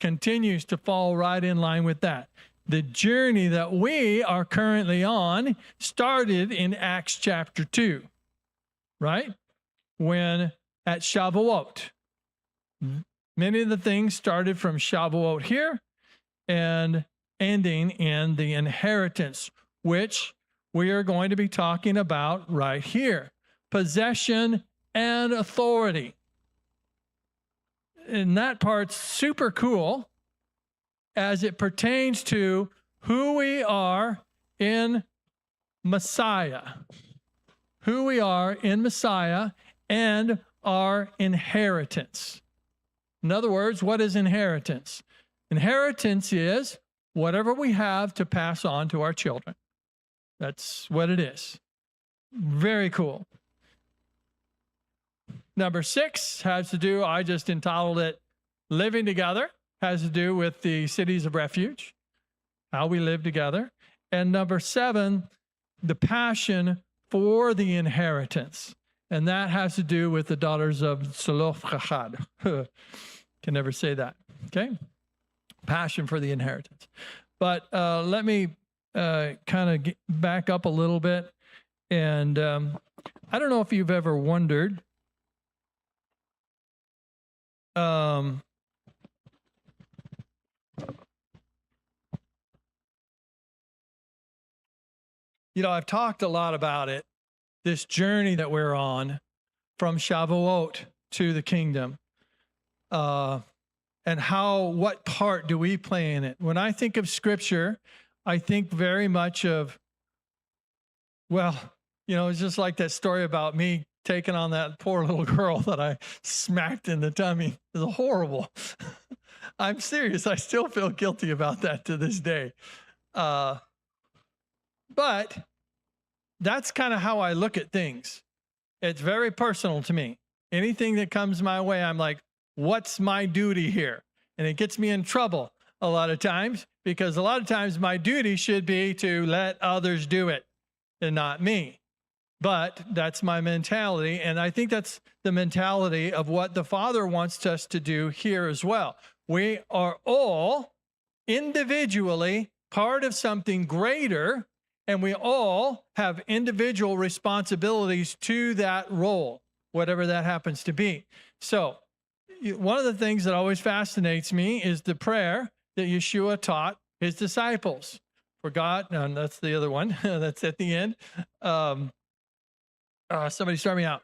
continues to fall right in line with that. The journey that we are currently on started in Acts chapter 2, right? When at Shavuot. Many of the things started from Shavuot here and ending in the inheritance, which we are going to be talking about right here. Possession and authority. And that part's super cool as it pertains to who we are in Messiah. Who we are in Messiah and our inheritance. In other words, what is inheritance? Inheritance is whatever we have to pass on to our children. That's what it is. Very cool. Number 6 has to do, I just entitled it, Living Together, has to do with the cities of refuge, how we live together. And number 7, the passion for the inheritance. And that has to do with the daughters of Zelophehad. Can never say that. Okay? Passion for the inheritance. But let me kind of back up a little bit. And I don't know if you've ever wondered, I've talked a lot about it, this journey that we're on from Shavuot to the kingdom, and what part do we play in it? When I think of Scripture, I think very much of, it's just like that story about me taking on that poor little girl that I smacked in the tummy. It's horrible. I'm serious. I still feel guilty about that to this day. But that's kind of how I look at things. It's very personal to me. Anything that comes my way, I'm like, what's my duty here? And it gets me in trouble a lot of times, because a lot of times my duty should be to let others do it and not me. But that's my mentality. And I think that's the mentality of what the Father wants us to do here as well. We are all individually part of something greater, and we all have individual responsibilities to that role, whatever that happens to be. So one of the things that always fascinates me is the prayer that Yeshua taught his disciples. For God, no, that's the other one. That's at the end. Somebody start me out.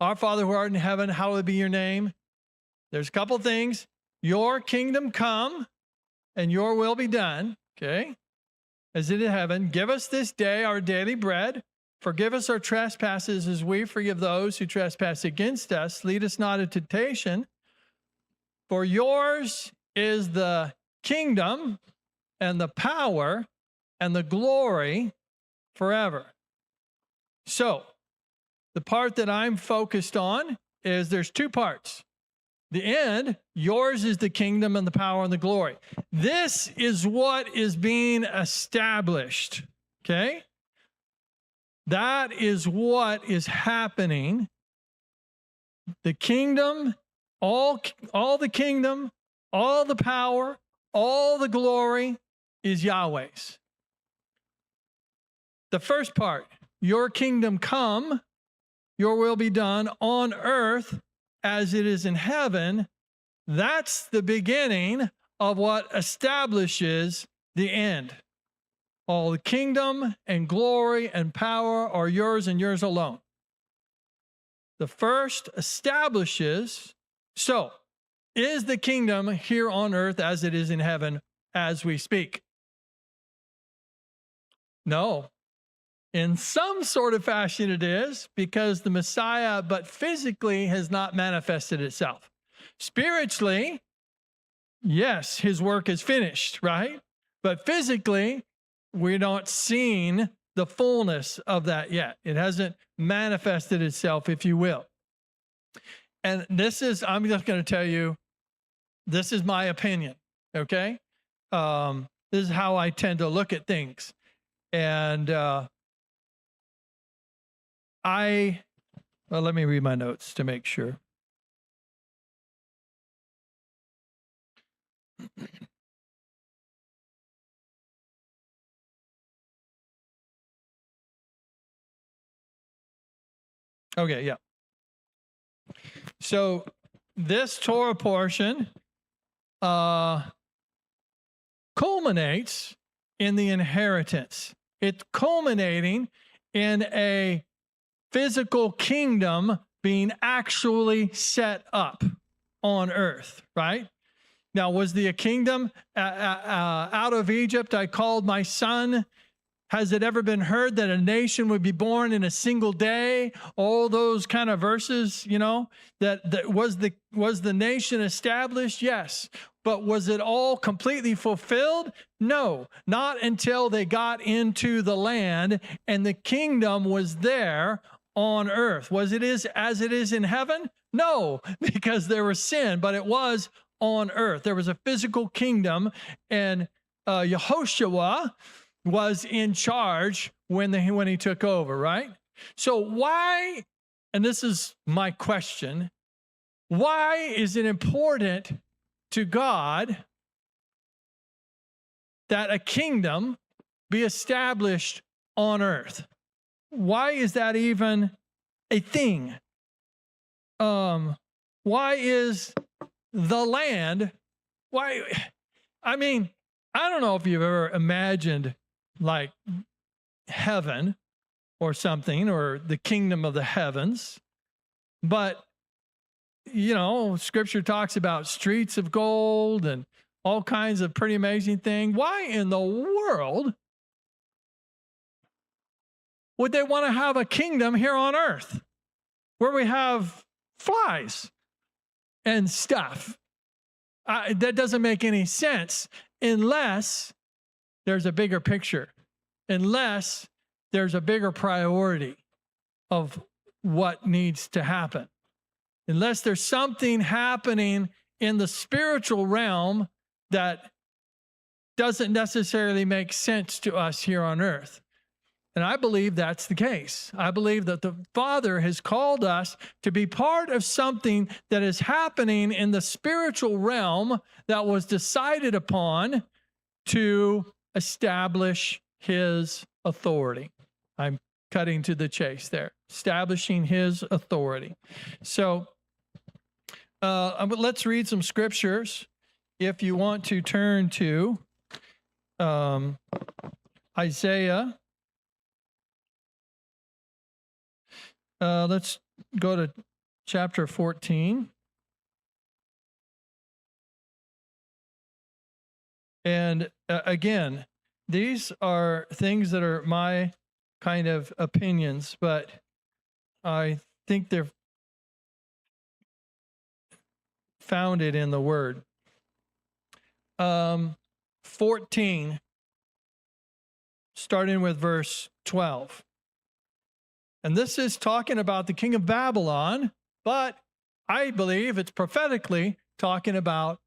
Our Father who art in heaven, hallowed be your name. There's a couple things. Your kingdom come and your will be done. Okay. As it is in heaven. Give us this day our daily bread. Forgive us our trespasses as we forgive those who trespass against us. Lead us not into temptation. For yours is the kingdom and the power and the glory forever. So, the part that I'm focused on is there's 2 parts. The end, yours is the kingdom and the power and the glory. This is what is being established. Okay? That is what is happening. The kingdom, all the kingdom, all the power, all the glory is Yahweh's. The first part, your kingdom come, your will be done on earth as it is in heaven. That's the beginning of what establishes the end. All the kingdom and glory and power are yours and yours alone. The first establishes, so is the kingdom here on earth as it is in heaven as we speak? No. In some sort of fashion it is, because the Messiah, but physically has not manifested itself. Spiritually, yes, his work is finished, right? But physically, we're not seeing the fullness of that yet. It hasn't manifested itself, if you will. And this is, I'm just going to tell you, this is my opinion, okay? This is how I tend to look at things. And let me read my notes to make sure. Okay, yeah. So this Torah portion culminates in the inheritance. It's culminating in a physical kingdom being actually set up on earth, right? Now, was the kingdom out of Egypt I called my son? Has it ever been heard that a nation would be born in a single day? All those kind of verses, that was the nation established? Yes. But was it all completely fulfilled? No, not until they got into the land and the kingdom was there on earth. Was it as it is in heaven? No, because there was sin, but it was on earth. There was a physical kingdom, and Yehoshua was in charge when he took over, right? So why, and this is my question, why is it important to God that a kingdom be established on earth? Why is that even a thing? Why is the land, I mean, I don't know if you've ever imagined like heaven or something, or the kingdom of the heavens, but scripture talks about streets of gold and all kinds of pretty amazing things. Why in the world would they want to have a kingdom here on earth where we have flies and stuff? That doesn't make any sense unless there's a bigger picture, unless there's a bigger priority of what needs to happen, unless there's something happening in the spiritual realm that doesn't necessarily make sense to us here on earth. And I believe that's the case. I believe that the Father has called us to be part of something that is happening in the spiritual realm that was decided upon to establish his authority. I'm cutting to the chase there, establishing his authority. So let's read some scriptures. If you want to turn to Isaiah, let's go to chapter 14. And again, these are things that are my kind of opinions, but I think they're founded in the Word. 14, starting with verse 12. And this is talking about the king of Babylon, but I believe it's prophetically talking about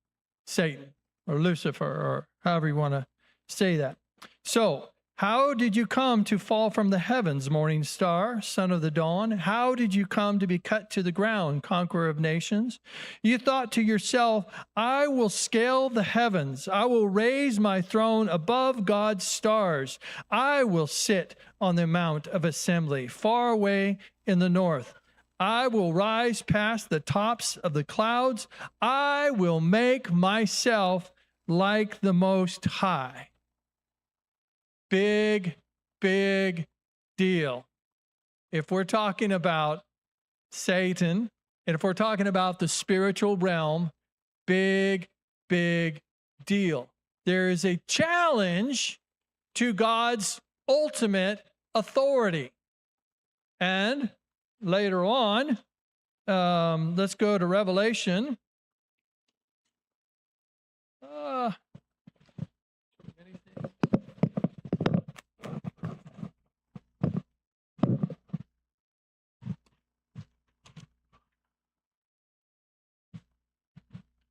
Satan or Lucifer, or however you want to say that. So, how did you come to fall from the heavens, morning star, son of the dawn? How did you come to be cut to the ground, conqueror of nations? You thought to yourself, I will scale the heavens. I will raise my throne above God's stars. I will sit on the mount of assembly, far away in the north. I will rise past the tops of the clouds. I will make myself like the Most High. Big, big deal. If we're talking about Satan, and if we're talking about the spiritual realm, big, big deal. There is a challenge to God's ultimate authority. And later on, let's go to Revelation.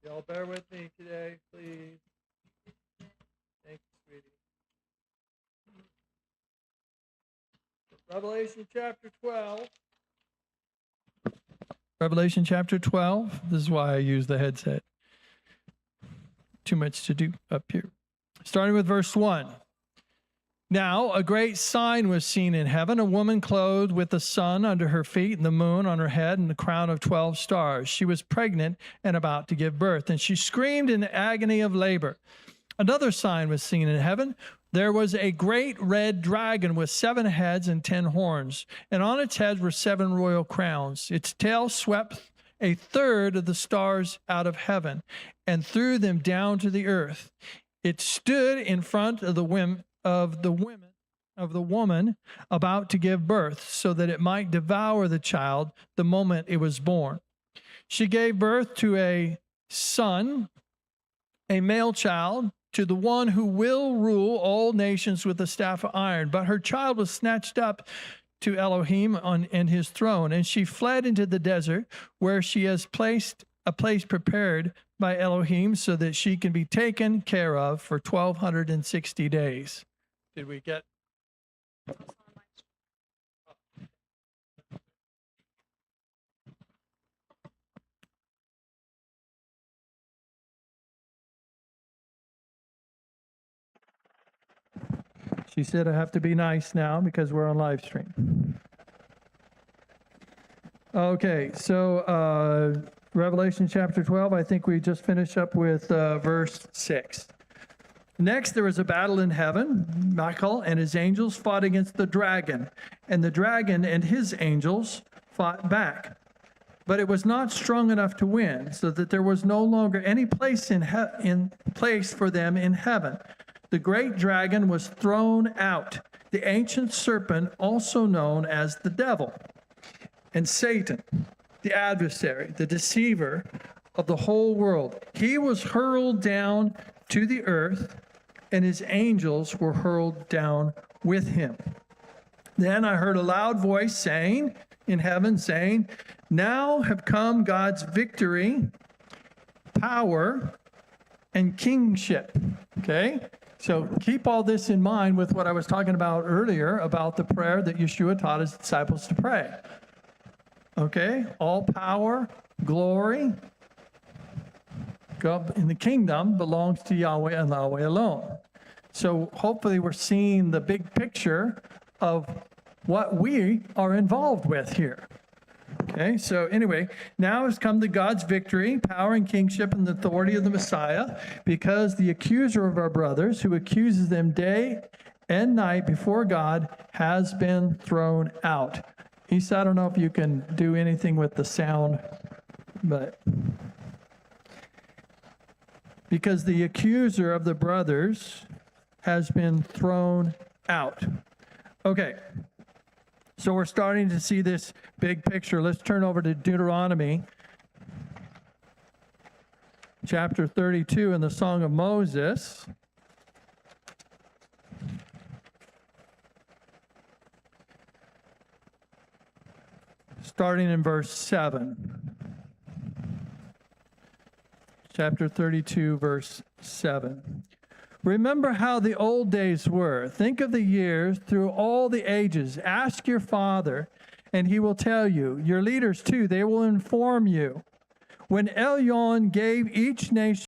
Y'all bear with me today, please. Thank you, sweetie. Revelation chapter 12. Revelation chapter 12. This is why I use the headset. too much to do up here. Starting with verse 1. Now a great sign was seen in heaven, a woman clothed with the sun under her feet and the moon on her head and a crown of 12 stars. She was pregnant and about to give birth, and she screamed in agony of labor. Another sign was seen in heaven. There was a great red dragon with 7 heads and 10 horns, and on its heads were 7 royal crowns. Its tail swept a third of the stars out of heaven and threw them down to the earth. It stood in front of the woman about to give birth, so that it might devour the child the moment it was born. She gave birth to a son, a male child, to the one who will rule all nations with a staff of iron. But her child was snatched up to Elohim and his throne, and she fled into the desert, where she has placed a place prepared by Elohim so that she can be taken care of for 1,260 days. Did we get? She said I have to be nice now because we're on live stream. Okay, so Revelation chapter 12, I think we just finished up with verse 6. Next, there was a battle in heaven. Michael and his angels fought against the dragon, and the dragon and his angels fought back. But it was not strong enough to win, so that there was no longer any place in place for them in heaven. The great dragon was thrown out, the ancient serpent, also known as the devil, and Satan, the adversary, the deceiver of the whole world. He was hurled down to the earth, and his angels were hurled down with him. Then I heard a loud voice saying, in heaven, saying, "Now have come God's victory, power, and kingship." Okay? So keep all this in mind with what I was talking about earlier about the prayer that Yeshua taught his disciples to pray. Okay? All power, glory in the kingdom belongs to Yahweh and Yahweh alone. So hopefully we're seeing the big picture of what we are involved with here. Okay, so anyway, now has come to God's victory, power and kingship and the authority of the Messiah, because the accuser of our brothers, who accuses them day and night before God, has been thrown out. Issa, I don't know if you can do anything with the sound, but because the accuser of the brothers has been thrown out. Okay. So we're starting to see this big picture. Let's turn over to Deuteronomy chapter 32 in the Song of Moses. Starting in verse 7. Chapter 32, verse 7. Remember how the old days were. Think of the years through all the ages. Ask your father, and he will tell you. Your leaders, too, they will inform you. When Elyon gave each nation